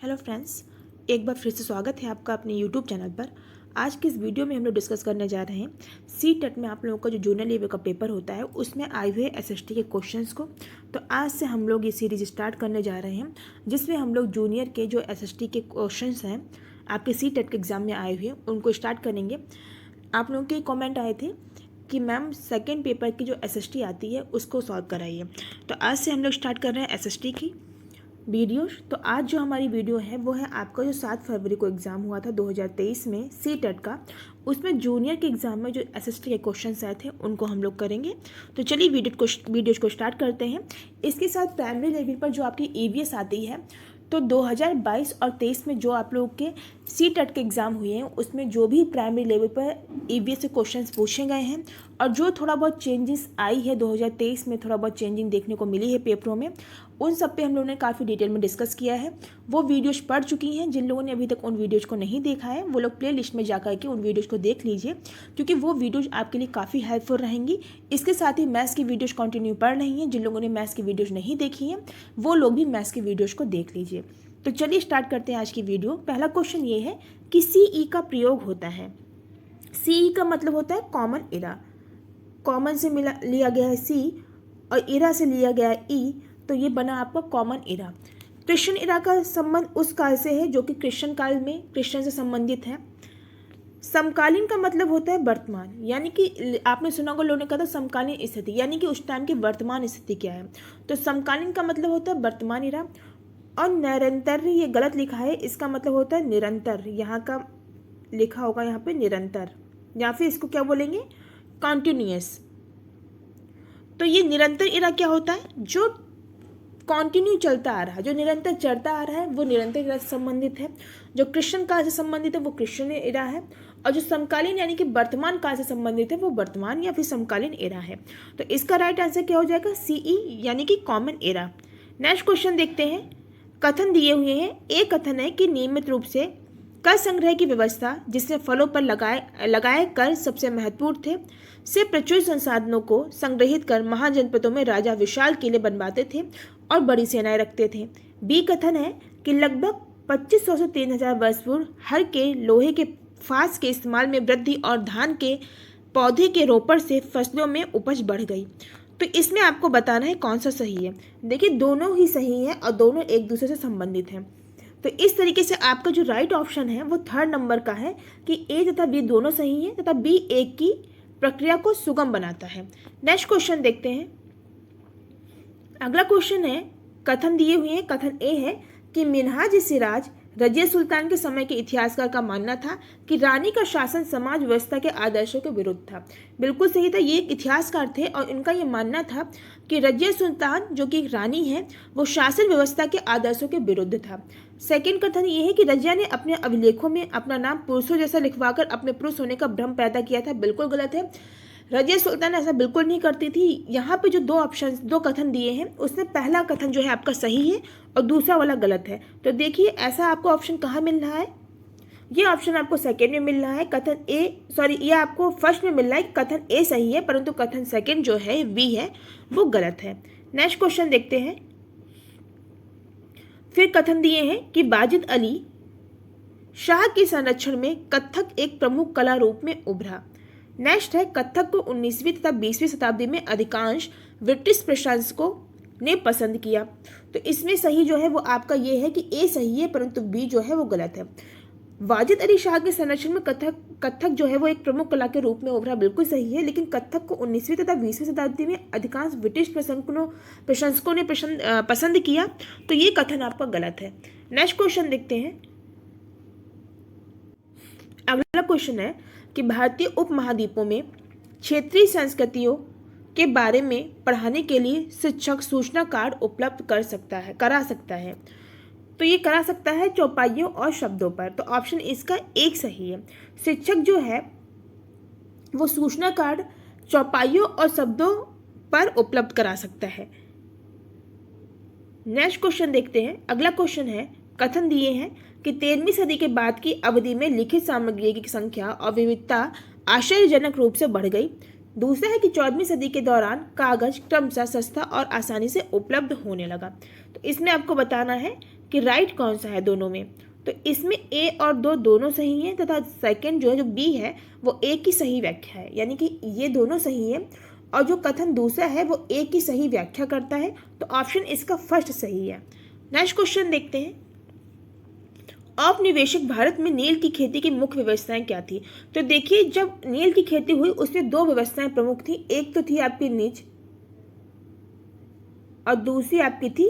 Hello friends, एक बार फिर से स्वागत है आपका अपने यूट्यूब चैनल पर। आज की इस वीडियो में हम लोग डिस्कस करने जा रहे हैं सी टेट में आप लोगों का जो जूनियर लेवल का पेपर होता है उसमें आए हुए एसएसटी के क्वेश्चंस को। तो आज से हम लोग ये सीरीज स्टार्ट करने जा रहे हैं जिसमें हम लोग जूनियर के जो एसएसटी के क्वेश्चंस हैं आपके सी टेट के एग्ज़ाम में आए हुए उनको स्टार्ट करेंगे। आप लोगों के कॉमेंट आए थे कि मैम सेकेंड पेपर की जो एसएसटी आती है उसको सॉल्व कराइए। तो आज से हम लोग स्टार्ट कर रहे हैं एसएसटी की वीडियोस। तो आज जो हमारी वीडियो है वो है आपका जो 7 फरवरी को एग्ज़ाम हुआ था 2023 में सी टेट का, उसमें जूनियर के एग्ज़ाम में जो एसएसटी के क्वेश्चंस आए थे उनको हम लोग करेंगे। तो चलिए वीडियोज को स्टार्ट करते हैं। इसके साथ प्राइमरी लेवल पर जो आपकी ईवीएस आती है तो 2022 और 23 में जो आप लोग के सी टेट के एग्ज़ाम हुए हैं उसमें जो भी प्राइमरी लेवल पर ईवीएस से क्वेश्चंस पूछे गए हैं और जो थोड़ा बहुत चेंजेस आई है 2023 में, थोड़ा बहुत चेंजिंग देखने को मिली है पेपरों में, उन सब पे हम लोगों ने काफ़ी डिटेल में डिस्कस किया है। वो वीडियोज़ पढ़ चुकी हैं। जिन लोगों ने अभी तक उन वीडियोज़ को नहीं देखा है वो लोग प्ले लिस्ट में जा कर के उन वीडियोज़ को देख लीजिए, क्योंकि वो वीडियोज़ आपके लिए काफ़ी हेल्पफुल रहेंगी। इसके साथ ही मैथ्स की वीडियोज़ कंटिन्यू पढ़ रही हैं। जिन लोगों ने मैथ्स की वीडियोज़ नहीं देखी हैं वो लोग भी मैथ्स की वीडियोज़ को देख लीजिए। तो चलिए स्टार्ट करते हैं आज की वीडियो। पहला क्वेश्चन ये है कि सीई का प्रयोग होता है। सीई का मतलब होता है कॉमन इरा। कॉमन से लिया गया है सी और इरा से लिया गया है ई, तो ये बना आपका कॉमन इरा। क्रिश्चियन इरा का संबंध उस काल से है जो कि क्रिश्चियन काल में क्रिश्चियन से संबंधित है। समकालीन का मतलब होता है वर्तमान, यानी कि आपने सुना होगा, लोगों ने कहा था समकालीन स्थिति, यानी कि उस टाइम की वर्तमान स्थिति क्या है। तो समकालीन का मतलब होता है वर्तमान इरा। और निरंतर, ये गलत लिखा है, इसका मतलब होता है निरंतर। यहाँ का लिखा होगा यहाँ पे निरंतर, या फिर इसको क्या बोलेंगे, कॉन्टिन्यूअस। तो ये निरंतर इरा क्या होता है, जो कॉन्टिन्यू चलता आ रहा है, जो निरंतर चलता आ रहा है वो निरंतर इरा से संबंधित है। जो क्रिश्चियन काल से संबंधित है वो क्रिश्चियन इरा है। और जो समकालीन यानी कि वर्तमान काल से संबंधित है वो वर्तमान या फिर समकालीन इरा है। तो इसका राइट आंसर क्या हो जाएगा, सीई यानी कि कॉमन इरा। नेक्स्ट क्वेश्चन देखते हैं। कथन दिए हुए हैं। एक कथन है कि नियमित रूप से कर संग्रह की व्यवस्था, जिसमें फलों पर लगाए कर सबसे महत्वपूर्ण थे, से प्रचुर संसाधनों को संग्रहित कर महाजनपदों में राजा विशाल किले बनवाते थे और बड़ी सेनाएं रखते थे। बी कथन है कि लगभग 2500 से 3000 वर्ष पूर्व हर के लोहे के फास के इस्तेमाल में वृद्धि और धान के पौधे के रोपण से फसलों में उपज बढ़ गई। तो इसमें आपको बताना है कौन सा सही है। देखिए दोनों ही सही हैं और दोनों एक दूसरे से संबंधित हैं। तो इस तरीके से आपका जो राइट ऑप्शन है वो 3rd नंबर का है कि ए तथा बी दोनों सही हैं तथा बी एक की प्रक्रिया को सुगम बनाता है। नेक्स्ट क्वेश्चन देखते हैं। अगला क्वेश्चन है, कथन दिए हुए हैं। कथन ए है कि मिन्हाज सिराज रजिया सुल्तान के समय के इतिहासकार का मानना था कि रानी का शासन समाज व्यवस्था के आदर्शों के विरुद्ध था। बिल्कुल सही था, ये एक इतिहासकार थे और इनका ये मानना था कि रजिया सुल्तान जो कि एक रानी है वो शासन व्यवस्था के आदर्शों के विरुद्ध था। सेकंड कथन ये है कि रजिया ने अपने अभिलेखों में अपना नाम पुरुषों जैसा लिखवाकर अपने पुरुष होने का भ्रम पैदा किया था। बिल्कुल गलत है, रजिया सुल्तान ऐसा बिल्कुल नहीं करती थी। यहाँ पे जो दो कथन दिए हैं उसमें पहला कथन जो है आपका सही है और दूसरा वाला गलत है। तो देखिए ऐसा आपको ऑप्शन कहाँ मिल रहा है, ये ऑप्शन आपको सेकेंड में मिल रहा है। कथन ए ये आपको फर्स्ट में मिल रहा है, कथन ए सही है, परंतु कथन सेकेंड जो है बी है वो गलत है। नेक्स्ट क्वेश्चन देखते हैं। फिर कथन दिए हैं कि वाजिद अली शाह के संरक्षण में कथक एक प्रमुख कला रूप में उभरा। नेक्स्ट है, कथक को 19वीं तथा 20वीं शताब्दी में अधिकांश ब्रिटिश प्रशंसकों ने पसंद किया। तो इसमें सही जो है वो आपका ये है कि ए सही है, परंतु बी जो है वो गलत है। वाजिद अली शाह के संरक्षण में कथक जो है वो एक प्रमुख कला के रूप में उभरा, बिल्कुल सही है, लेकिन कथक को 19वीं तथा 20वीं शताब्दी में अधिकांश ब्रिटिश प्रशंसकों ने पसंद किया। तो ये कथन आपका गलत है। नेक्स्ट क्वेश्चन देखते हैं। अगला क्वेश्चन है कि भारतीय उपमहाद्वीपों में क्षेत्रीय संस्कृतियों के बारे में पढ़ाने के लिए शिक्षक सूचना कार्ड उपलब्ध करा सकता है। तो ये करा सकता है चौपाइयों और शब्दों पर। तो ऑप्शन इसका एक सही है। शिक्षक जो है वो सूचना कार्ड चौपाइयों और शब्दों पर उपलब्ध करा सकता है। नेक्स्ट क्वेश्चन देखते हैं। अगला क्वेश्चन है, कथन दिए हैं कि 13वीं सदी के बाद की अवधि में लिखित सामग्री की संख्या और विविधता आश्चर्यजनक रूप से बढ़ गई। दूसरा है कि 14वीं सदी के दौरान कागज क्रमशः सस्ता और आसानी से उपलब्ध होने लगा। तो इसमें आपको बताना है कि राइट कौन सा है दोनों में। तो इसमें ए और दो दोनों सही हैं तथा सेकंड जो है जो बी है वो ए की सही व्याख्या है, यानी कि ये दोनों सही है और जो कथन दूसरा है वो ए की सही व्याख्या करता है। तो ऑप्शन इसका फर्स्ट सही है। नेक्स्ट क्वेश्चन देखते हैं। औपनिवेशिक भारत में नील की खेती की मुख्य व्यवस्थाएं क्या थी। तो देखिए जब नील की खेती हुई उसमें दो व्यवस्थाएं प्रमुख थी, एक तो थी आपकी निज और दूसरी आपकी थी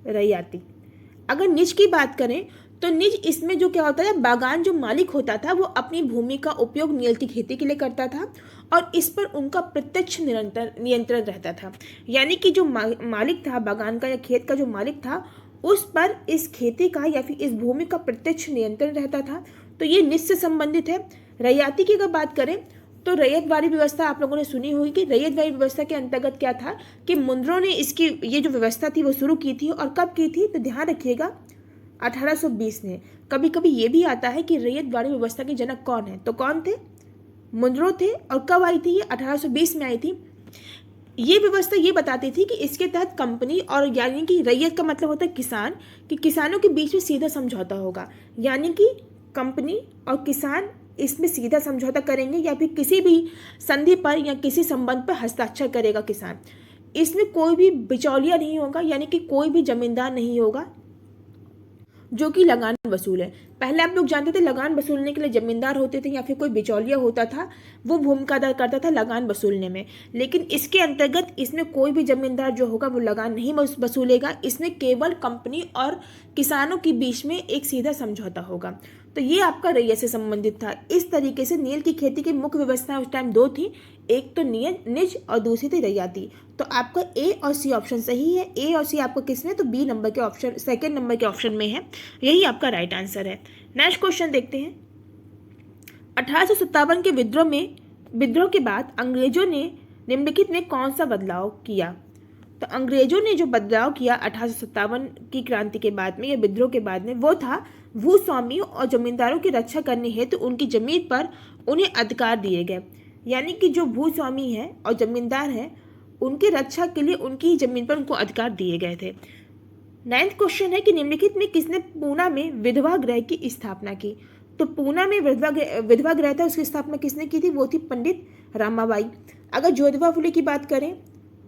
रैयती। अगर निज की बात करें तो निज इसमें जो क्या होता है, बागान जो मालिक होता था वो अपनी भूमि का उपयोग नील की खेती के लिए करता था और इस पर उनका प्रत्यक्ष नियंत्रण रहता था। यानी कि जो मालिक था बागान का या खेत का जो मालिक था उस पर इस खेती का या फिर इस भूमि का प्रत्यक्ष नियंत्रण रहता था। तो ये निज से संबंधित है। रैयती की अगर बात करें तो रैयतवाड़ी व्यवस्था आप लोगों ने सुनी होगी कि रैयतवाड़ी व्यवस्था के अंतर्गत क्या था कि मुंद्रों ने इसकी ये जो व्यवस्था थी वो शुरू की थी। और कब की थी, तो ध्यान रखिएगा 1820 में। कभी कभी ये भी आता है कि रैयतवाड़ी व्यवस्था के जनक कौन है, तो कौन थे, मुंद्रो थे। और कब आई थी, ये 1820 में आई थी। ये व्यवस्था ये बताती थी कि इसके तहत कंपनी और यानी कि रैयत का मतलब होता है किसान, कि किसानों के बीच में सीधा समझौता होगा। यानी कि कंपनी और किसान इसमें सीधा समझौता करेंगे या फिर किसी भी संधि पर या किसी संबंध पर हस्ताक्षर करेगा किसान। इसमें कोई भी बिचौलिया नहीं होगा, यानी कि कोई भी जमींदार नहीं होगा जो कि लगान वसूल है। पहले आप लोग जानते थे लगान वसूलने के लिए जमींदार होते थे या फिर कोई बिचौलिया होता था, वो भूमिका अदा करता था लगान वसूलने में। लेकिन इसके अंतर्गत इसमें कोई भी जमींदार जो होगा वो लगान नहीं वसूलेगा। इसमें केवल कंपनी और किसानों के बीच में एक सीधा समझौता होगा। तो ये आपका रैयत से संबंधित था। इस तरीके से नील की खेती की मुख्य व्यवस्थाएं उस टाइम दो थी, एक तो निज और दूसरी थी रैयती। तो आपका ए और सी ऑप्शन सही है। ए और सी आपको किस में, तो बी नंबर के ऑप्शन, सेकंड नंबर के ऑप्शन में है। यही आपका राइट आंसर है। नेक्स्ट क्वेश्चन देखते हैं। 1857 के विद्रोह के बाद अंग्रेजों ने निम्नलिखित में कौन सा बदलाव किया। तो अंग्रेजों ने जो बदलाव किया 1857 की क्रांति के बाद में या विद्रोह के बाद में, वो था भूस्वामियों और जमींदारों की रक्षा करने हेतु उनकी जमीन पर उन्हें अधिकार दिए गए। यानी कि जो भूस्वामी है और जमींदार है उनकी रक्षा के लिए उनकी जमीन पर उनको अधिकार दिए गए थे। 9th क्वेश्चन है कि निम्नलिखित में किसने पूना में विधवा गृह की स्थापना की। तो पूना में विधवा गृह था, उसकी स्थापना किसने की थी, वो थी पंडित रामाबाई। अगर ज्योतिबा फुले की बात करें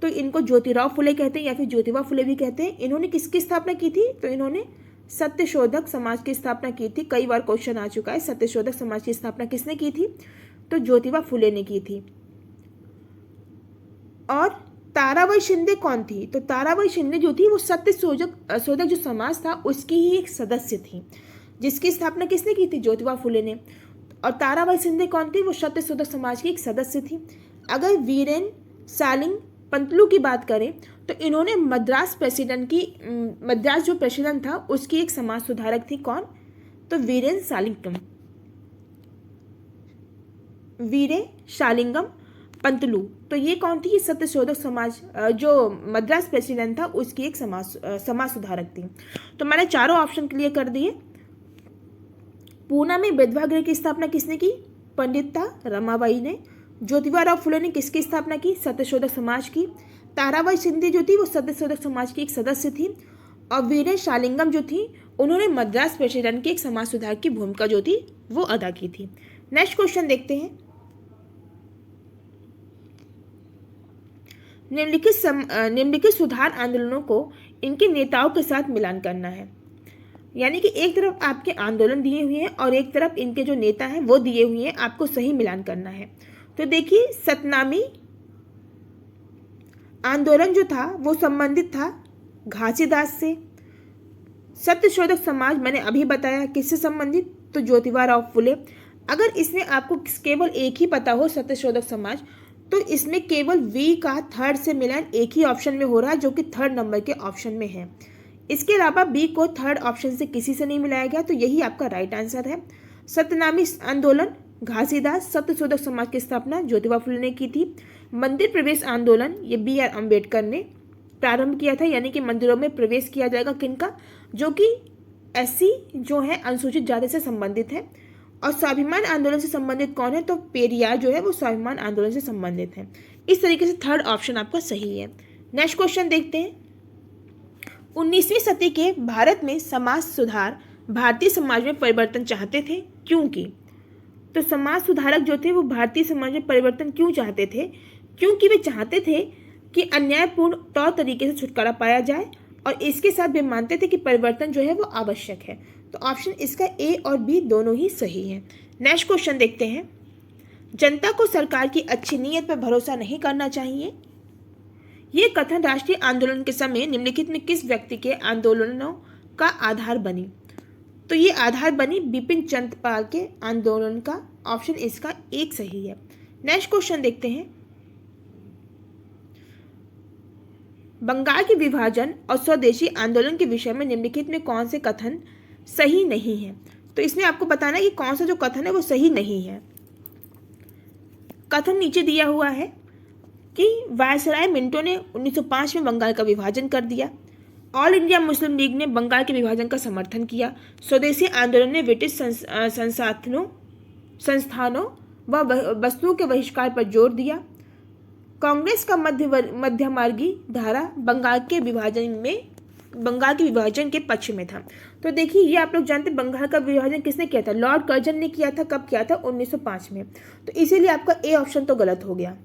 तो इनको ज्योतिराव फुले कहते हैं या फिर ज्योतिबा फुले भी कहते हैं। इन्होंने किसकी स्थापना की थी, तो इन्होंने सत्यशोधक समाज की स्थापना की थी। कई बार क्वेश्चन आ चुका है, सत्यशोधक समाज की स्थापना किसने की थी, तो ज्योतिबा फुले ने की थी। और ताराबाई शिंदे कौन थी, तो ताराबाई शिंदे जो थी वो सत्यशोधक जो समाज था उसकी ही एक सदस्य थी, जिसकी स्थापना किसने की थी, ज्योतिबा फुले ने। और ताराबाई शिंदे कौन थी, वो सत्यशोधक समाज की एक सदस्य थी। अगर वीरेन सालिंग पंतलू की बात करें तो इन्होंने मद्रास जो प्रेसिडेंट था उसकी एक समाज सुधारक थी। कौन, तो वीरेन शालिंगम पंतलू। तो ये कौन थी, ये सत्यशोधक समाज जो मद्रास प्रेसिडेंट था उसकी एक समाज सुधारक थी। तो मैंने चारों ऑप्शन क्लियर कर दिए। पूना में विधवा गृह की स्थापना किसने की, पंडित रमाबाई ने। ज्योतिबा फुले ने किसकी स्थापना की, सत्यशोधक समाज की। ताराबाई शिंदे जो थी वो सत्यशोधक समाज की एक सदस्य थी। और वीरेन शालिंगम जो थी उन्होंने मद्रास प्रेसिडेंट की एक समाज सुधार की भूमिका जो थी वो अदा की थी। नेक्स्ट क्वेश्चन देखते हैं। निम्नलिखित सुधार आंदोलनों को इनके नेताओं के साथ मिलान करना है। यानी कि एक तरफ आपके आंदोलन दिए हुए हैं और एक तरफ इनके जो नेता हैं वो दिए हुए हैं, आपको सही मिलान करना है। तो देखिए सतनामी आंदोलन जो था वो संबंधित था घासीदास से। सत्यशोधक समाज मैंने अभी बताया किससे संबंधित, तो ज्योतिबा फुले। अगर इसमें आपको केवल एक ही पता हो सत्यशोधक समाज, तो इसमें केवल वी का थर्ड से मिलान एक ही ऑप्शन में हो रहा है जो कि थर्ड नंबर के ऑप्शन में है। इसके अलावा बी को थर्ड ऑप्शन से किसी से नहीं मिलाया गया, तो यही आपका राइट आंसर है। सत्यनामी आंदोलन घासीदास, सत्यशोधक समाज की स्थापना ज्योतिबा फुले ने की थी। मंदिर प्रवेश आंदोलन ये बी आर अम्बेडकर ने प्रारंभ किया था। यानी कि मंदिरों में प्रवेश किया जाएगा किनका, जो कि एससी जो है अनुसूचित जाति से संबंधित है। और स्वाभिमान आंदोलन से संबंधित कौन है, तो पेरियार जो है वो स्वाभिमान आंदोलन से संबंधित है। इस तरीके से थर्ड ऑप्शन आपका सही है। नेक्स्ट क्वेश्चन देखते हैं। 19वीं सदी के भारत में समाज सुधार भारतीय समाज में परिवर्तन चाहते थे, क्योंकि तो समाज सुधारक जो थे वो भारतीय समाज में परिवर्तन क्यों चाहते थे? क्योंकि वे चाहते थे कि अन्यायपूर्ण तौर तरीके से छुटकारा पाया जाए और इसके साथ वे मानते थे कि परिवर्तन जो है वो आवश्यक है। तो ऑप्शन इसका ए और बी दोनों ही सही है। नेक्स्ट क्वेश्चन देखते हैं। जनता को सरकार की अच्छी नीयत पर भरोसा नहीं करना चाहिए। ये कथन राष्ट्रीय आंदोलन के समय निम्नलिखित में किस व्यक्ति के आंदोलनों का आधार बनी? तो ये आधार बनी बिपिन चंद्र पाल के आंदोलन का। ऑप्शन इसका एक सही है। नेक्स्ट क्वेश्चन देखते हैं। बंगाल के विभाजन और स्वदेशी आंदोलन के विषय में निम्नलिखित में कौन से कथन सही नहीं है? तो इसमें आपको बताना है कि कौन सा जो कथन है वो सही नहीं है। कथन नीचे दिया हुआ है कि वायसराय मिंटो ने 1905 में बंगाल का विभाजन कर दिया। ऑल इंडिया मुस्लिम लीग ने बंगाल के विभाजन का समर्थन किया। स्वदेशी आंदोलन ने ब्रिटिश संस्थानों व वस्तुओं के बहिष्कार पर जोर दिया। कांग्रेस का मध्यमार्गी धारा बंगाल के विभाजन के पक्ष में था। तो देखिए, ये आप लोग जानते हैं बंगाल का विभाजन किसने किया था? लॉर्ड कर्जन ने किया था। कब किया था? 1905 में। तो इसीलिए आपका ए ऑप्शन तो गलत हो गया,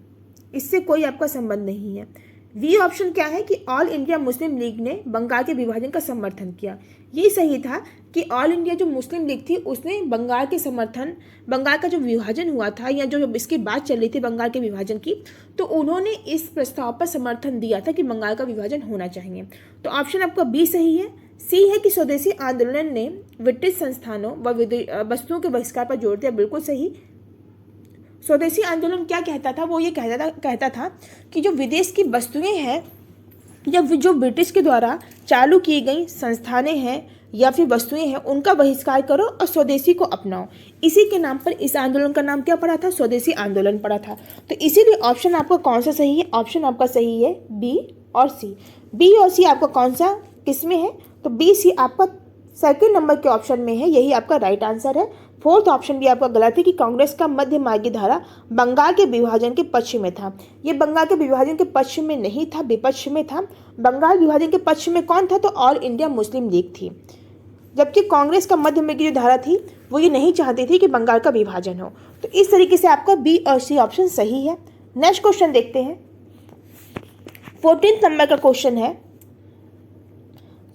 इससे कोई आपका संबंध नहीं है। बी ऑप्शन क्या है कि ऑल इंडिया मुस्लिम लीग ने बंगाल के विभाजन का समर्थन किया। ये सही था कि ऑल इंडिया जो मुस्लिम लीग थी उसने बंगाल का जो विभाजन हुआ था या जो इसकी बात चल रही थी बंगाल के विभाजन की, तो उन्होंने इस प्रस्ताव पर समर्थन दिया था कि बंगाल का विभाजन होना चाहिए। तो ऑप्शन आपका बी सही है। सी है कि स्वदेशी आंदोलन ने ब्रिटिश संस्थानों व वस्तुओं के बहिष्कार पर जोर दिया। बिल्कुल सही। स्वदेशी आंदोलन क्या कहता था? वो ये कहता था कि जो विदेश की वस्तुएं हैं या जो ब्रिटिश के द्वारा चालू की गई संस्थानें हैं या फिर वस्तुएं हैं उनका बहिष्कार करो और स्वदेशी को अपनाओ। इसी के नाम पर इस आंदोलन का नाम क्या पड़ा था? स्वदेशी आंदोलन पड़ा था। तो इसीलिए ऑप्शन आपका कौन सा सही है? ऑप्शन आपका सही है बी और सी। बी और सी आपका कौन सा किस में है? तो बी सी आपका सेकंड नंबर के ऑप्शन में है, यही आपका राइट आंसर है। फोर्थ ऑप्शन भी आपका गलत है कि कांग्रेस का मध्यमार्गी धारा बंगाल के विभाजन के पक्ष में था। ये बंगाल के विभाजन के पक्ष में नहीं था, विपक्ष में था। बंगाल विभाजन के पक्ष में कौन था? तो ऑल इंडिया मुस्लिम लीग थी। जबकि कांग्रेस का मध्यमार्गी जो धारा थी वो ये नहीं चाहती थी कि बंगाल का विभाजन हो। तो इस तरीके से आपका बी और सी ऑप्शन सही है। नेक्स्ट क्वेश्चन देखते हैं। 14 नंबर का क्वेश्चन है।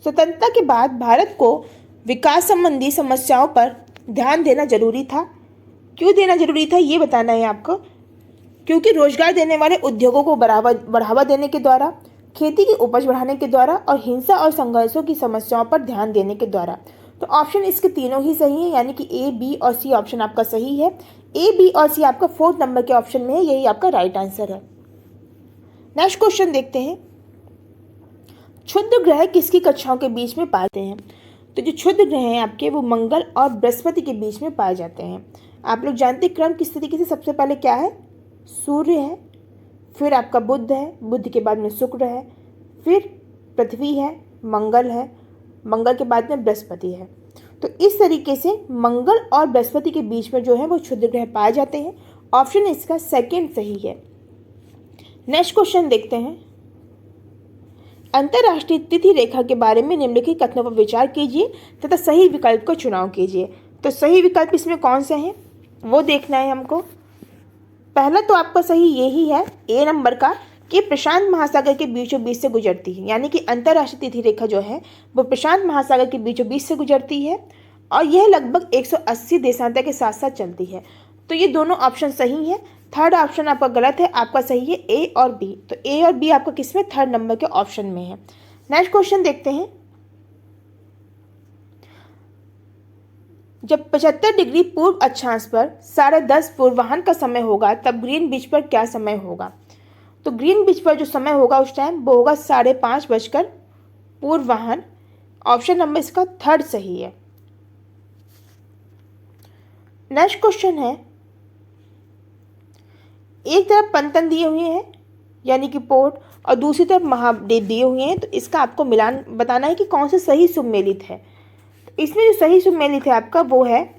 स्वतंत्रता के बाद भारत को विकास संबंधी समस्याओं पर ध्यान देना जरूरी था। क्यों देना जरूरी था ये बताना है आपको। क्योंकि रोजगार देने वाले उद्योगों को बढ़ावा देने के द्वारा, खेती की उपज बढ़ाने के द्वारा और हिंसा और संघर्षों की समस्याओं पर ध्यान देने के द्वारा। तो ऑप्शन इसके तीनों ही सही है, यानी कि ए, बी और सी ऑप्शन आपका सही है। ए, बी और सी आपका 4th नंबर के ऑप्शन में है, यही आपका राइट आंसर है। नेक्स्ट क्वेश्चन देखते हैं। क्षुद्र ग्रह किसकी कक्षाओं के बीच में पाते हैं? तो जो क्षुद्र ग्रह हैं आपके वो मंगल और बृहस्पति के बीच में पाए जाते हैं। आप लोग जानते हैं क्रम किस तरीके से, सबसे पहले क्या है? सूर्य है, फिर आपका बुध है, बुध के बाद में शुक्र है, फिर पृथ्वी है, मंगल है, मंगल के बाद में बृहस्पति है। तो इस तरीके से मंगल और बृहस्पति के बीच में जो है वो क्षुद्र ग्रह पाए जाते हैं। ऑप्शन इसका सेकंड सही है। नेक्स्ट क्वेश्चन देखते हैं। अंतरराष्ट्रीय तिथि रेखा के बारे में निम्नलिखित कथनों पर विचार कीजिए तथा सही विकल्प का चुनाव कीजिए। तो सही विकल्प इसमें कौन से हैं वो देखना है हमको। पहला तो आपका सही यही है, ए नंबर का, कि प्रशांत महासागर के बीचों बीच से गुजरती है। यानी कि अंतरराष्ट्रीय तिथि रेखा जो है वो प्रशांत महासागर के बीचों बीच से गुजरती है और यह लगभग 180 देशांतर के साथ साथ चलती है। तो ये दोनों ऑप्शन सही है। थर्ड ऑप्शन आपका गलत है, आपका सही है ए और बी। तो ए और बी आपका किसमें? 3rd नंबर के ऑप्शन में है। नेक्स्ट क्वेश्चन देखते हैं। जब 75 डिग्री पूर्व अक्षांश पर 10:30 पूर्वाह्न का समय होगा तब ग्रीन बीच पर क्या समय होगा? तो ग्रीन बीच पर जो समय होगा उस टाइम वो होगा 5:30 पूर्वाह्न। ऑप्शन नंबर इसका 3rd सही है। नेक्स्ट क्वेश्चन है। एक तरफ पंतन दिए हुए हैं यानी कि पोर्ट और दूसरी तरफ महाद्वीप दिए हुए हैं, तो इसका आपको मिलान बताना है कि कौन सा सही सुमेलित है। तो इसमें जो सही सुमेलित है आपका वो है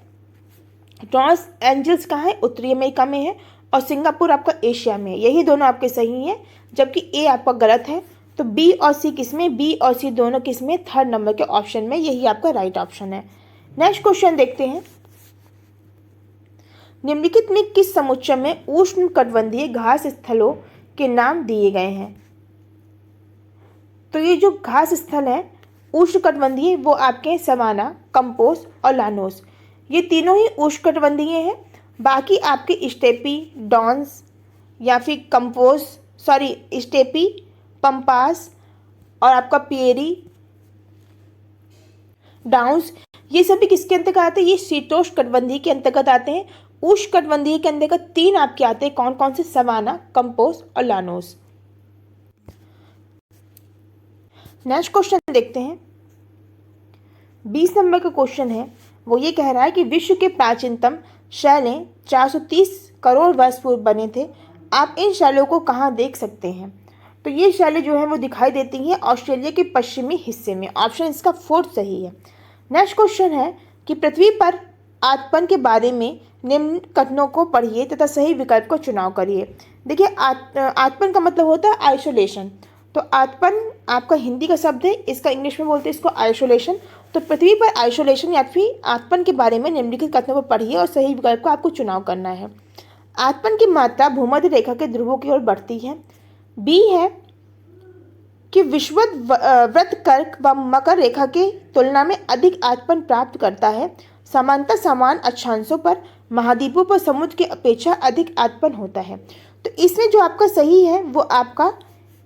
लॉस एंजल्स कहाँ है? उत्तरी अमेरिका में है और सिंगापुर आपका एशिया में है। यही दोनों आपके सही हैं, जबकि ए आपका गलत है। तो बी और सी किसमें, बी और सी दोनों किसमें, थर्ड नंबर के ऑप्शन में, यही आपका राइट ऑप्शन है। नेक्स्ट क्वेश्चन देखते हैं, निम्नलिखित में किस समुच्चय में उष्णकटिबंधीय घास स्थलों के नाम दिए गए हैं। तो ये जो घास स्थल है उष्णकटिबंधीय वो आपके सवाना, कंपोज और लानोस, ये तीनों ही उष्णकटिबंधीय हैं। बाकी आपके स्टेपी, डॉन्स या फिर स्टेपी, पंपास और आपका पिएरी, डाउन्स, ये सभी किसके अंतर्गत आते हैं, ये शीतोष्णकटिबंधीय के अंतर्गत आते हैं। उष्णकटिबंधीय के अंतर्गत तीन आपके आते हैं, कौन कौन से, सवाना, कंपोज और लानोस। नेक्स्ट क्वेश्चन देखते हैं, 20 नंबर का क्वेश्चन है, वो ये कह रहा है कि विश्व के प्राचीनतम शैलें 430 करोड़ वर्ष पूर्व बने थे। आप इन शैलों को कहाँ देख सकते हैं। तो ये शैलें जो हैं वो दिखाई देती हैं ऑस्ट्रेलिया के पश्चिमी हिस्से में। ऑप्शन इसका फोर्थ सही है। नेक्स्ट क्वेश्चन है कि पृथ्वी पर आतपन के बारे में निम्न कथनों को पढ़िए तथा सही विकल्प को चुनाव करिए। देखिए आतपन का मतलब होता है आइसोलेशन। तो आतपन आपका हिंदी का शब्द है, इसका इंग्लिश में बोलते हैं इसको आइसोलेशन। तो पृथ्वी पर आइसोलेशन या फिर आतपन के बारे में निम्नलिखित कथनों को पढ़िए और सही विकल्प को आपको चुनाव करना है। आतपन की मात्रा भूमध्य रेखा के ध्रुवों की ओर बढ़ती है। बी है कि विषुवत वृत्त कर्क व मकर रेखा के तुलना में अधिक आतपन प्राप्त करता है। समांतर समान अक्षांशों पर महाद्वीपों पर समुद्र की अपेक्षा अधिक आतपन होता है। तो इसमें जो आपका सही है वो आपका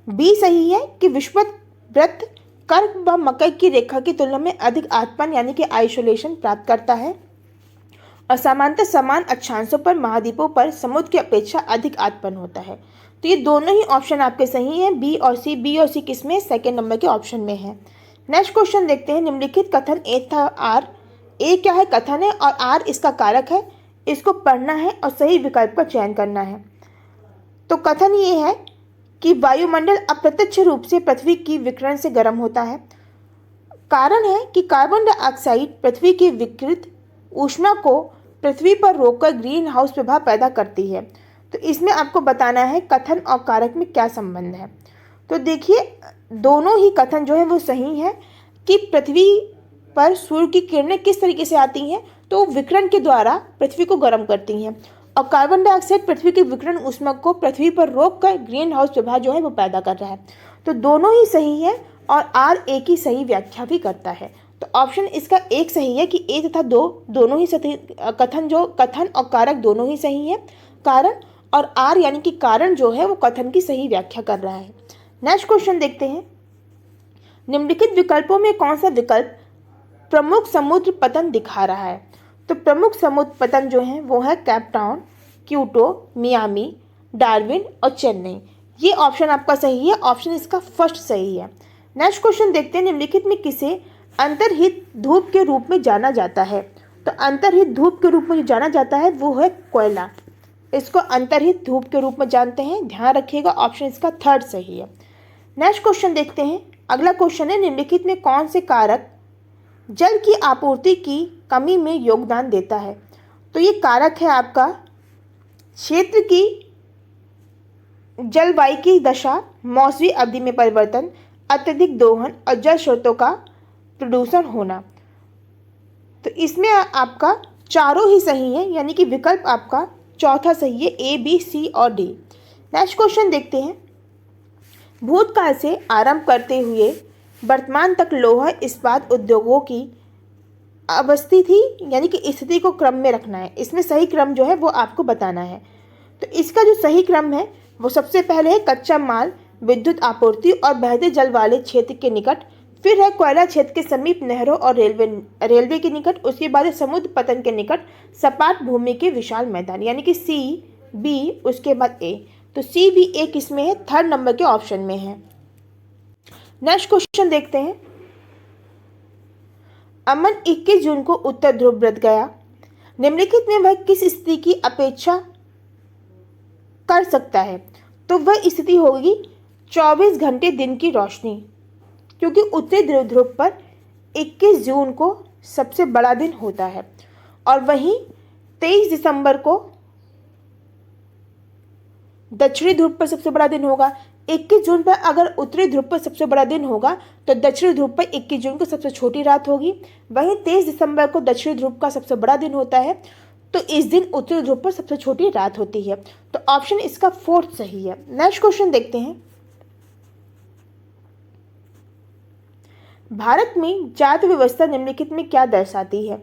बी सही है कि विषुवत वृत्त कर्क व मकर की रेखा की तुलना में अधिक आतपन यानी कि आइसोलेशन प्राप्त करता है और समांतर समान अक्षांशों पर महाद्वीपों पर समुद्र की अपेक्षा अधिक आतपन होता है। तो ये दोनों ही ऑप्शन आपके सही हैं, बी और सी। बी और सी किसमें, सेकेंड नंबर के ऑप्शन में है। नेक्स्ट क्वेश्चन देखते हैं, निम्नलिखित कथन ए था आर। ए क्या है, कथन है, और आर इसका कारक है। इसको पढ़ना है और सही विकल्प का चयन करना है। तो कथन ये है कि वायुमंडल अप्रत्यक्ष रूप से पृथ्वी की विकिरण से गर्म होता है। कारण है कि कार्बन डाइऑक्साइड पृथ्वी की विकृत ऊष्मा को पृथ्वी पर रोककर ग्रीन हाउस प्रभाव पैदा करती है। तो इसमें आपको बताना है कथन और कारक में क्या संबंध है। तो देखिए दोनों ही कथन जो है वो सही है कि पृथ्वी पर सूर्य की किरणें किस तरीके से आती हैं, तो विकिरण के द्वारा पृथ्वी को गर्म करती हैं और कार्बन डाइऑक्साइड पृथ्वी की विकिरण ऊष्मा को पृथ्वी पर रोककर ग्रीन हाउस प्रभाव जो है वो पैदा कर रहा है। तो दोनों ही सही है और आर ए की सही व्याख्या भी करता है। तो ऑप्शन इसका एक सही है कि ए तथा दो दोनों ही सही, कथन और कारक दोनों ही सही है। कारण और आर यानी कि कारण जो है वो कथन की सही व्याख्या कर रहा है। नेक्स्ट क्वेश्चन देखते हैं, निम्नलिखित विकल्पों में कौन सा विकल्प प्रमुख समुद्र पतन दिखा रहा है। तो प्रमुख समुद्र पतन जो है वो है Cape Town, Kyoto, Miami, Darwin और चेन्नई। ये ऑप्शन आपका सही है, ऑप्शन इसका फर्स्ट सही है। नेक्स्ट क्वेश्चन देखते हैं, निम्नलिखित में किसे अंतर्हित धूप के रूप में जाना जाता है। तो अंतर्हित धूप के रूप में जो जाना जाता है वो है कोयला। इसको अंतर्हित धूप के रूप में जानते हैं, ध्यान रखिएगा, ऑप्शन इसका थर्ड सही है। नेक्स्ट क्वेश्चन देखते हैं, अगला क्वेश्चन है, निम्नलिखित में कौन से कारक जल की आपूर्ति की कमी में योगदान देता है। तो ये कारक है आपका क्षेत्र की जलवायु की दशा, मौसमी अवधि में परिवर्तन, अत्यधिक दोहन और जल स्रोतों का प्रदूषण होना। तो इसमें आपका चारों ही सही है यानी कि विकल्प आपका चौथा सही है, ए बी सी और डी। नेक्स्ट क्वेश्चन देखते हैं, भूतकाल से आरंभ करते हुए वर्तमान तक लौह इस्पात उद्योगों की अवस्थिति यानी कि स्थिति को क्रम में रखना है। इसमें सही क्रम जो है वो आपको बताना है। तो इसका जो सही क्रम है वो सबसे पहले है कच्चा माल, विद्युत आपूर्ति और बहते जल वाले क्षेत्र के निकट, फिर है कोयला क्षेत्र के समीप नहरों और रेलवे के निकट, उसके बाद है समुद्र पतन के निकट सपाट भूमि के विशाल मैदान यानी कि सी बी, उसके बाद ए। तो सी बी ए किसमें है, थर्ड नंबर के ऑप्शन में है। नेक्स्ट क्वेश्चन देखते हैं, अमन 21 जून को उत्तर ध्रुव व्रत गया। निम्नलिखित में वह किस स्थिति की अपेक्षा कर सकता है। तो वह स्थिति होगी 24 घंटे दिन की रोशनी, क्योंकि उत्तरी ध्रुव पर 21 जून को सबसे बड़ा दिन होता है और वहीं 23 दिसंबर को दक्षिणी ध्रुव पर सबसे बड़ा दिन होगा। 21 जून पर अगर उत्तरी ध्रुव पर सबसे बड़ा दिन होगा तो दक्षिणी ध्रुव पर 21 जून को सबसे छोटी रात होगी। वहीं 23 दिसंबर को दक्षिणी ध्रुव का सबसे बड़ा दिन होता है, तो इस दिन उत्तरी ध्रुव पर सबसे छोटी रात होती है। तो ऑप्शन इसका 4 सही है। नेक्स्ट क्वेश्चन देखते हैं। भारत में जाति व्यवस्था निम्नलिखित में क्या दर्शाती है?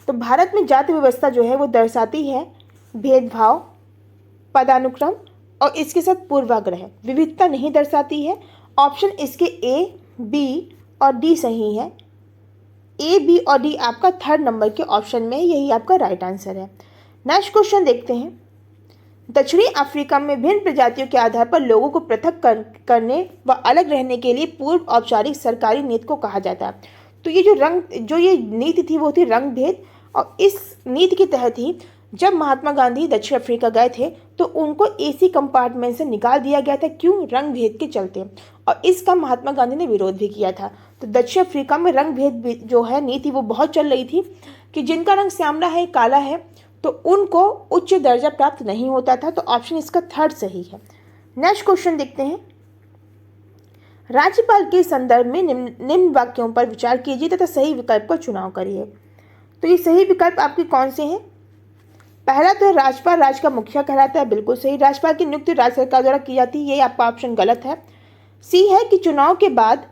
तो भारत में जाति व्यवस्था जो है वो दर्शाती है भेदभाव, पदानुक्रम और इसके साथ पूर्वाग्रह, विविधता नहीं दर्शाती है। ऑप्शन इसके ए, बी और डी सही है। ए, बी और डी आपका 3rd नंबर के ऑप्शन में, यही आपका राइट आंसर है। नेक्स्ट क्वेश्चन देखते हैं। दक्षिणी अफ्रीका में भिन्न प्रजातियों के आधार पर लोगों को पृथक करने व अलग रहने के लिए पूर्व औपचारिक सरकारी नीति को कहा जाता है। तो ये नीति थी वो थी रंग भेद, और इस नीति के तहत ही जब महात्मा गांधी दक्षिण अफ्रीका गए थे तो उनको एसी कंपार्टमेंट से निकाल दिया गया था। क्यों? रंग भेद के चलते, और इसका महात्मा गांधी ने विरोध भी किया था। तो दक्षिण अफ्रीका में रंग भेद जो है नीति वो बहुत चल रही थी कि जिनका रंग श्यामला है, काला है, तो उनको उच्च दर्जा प्राप्त नहीं होता था। तो ऑप्शन इसका 3rd सही है। नेक्स्ट क्वेश्चन देखते हैं। राज्यपाल के संदर्भ में निम्न वाक्यों पर विचार कीजिए तथा सही विकल्प का चुनाव करिए। तो ये सही विकल्प आपके कौन से हैं? पहला तो है राज्यपाल राज्य का मुखिया कहलाता है, बिल्कुल सही। राज्यपाल की नियुक्ति राज्य सरकार द्वारा की जाती है, ये आपका ऑप्शन गलत है। सी है कि चुनाव के बाद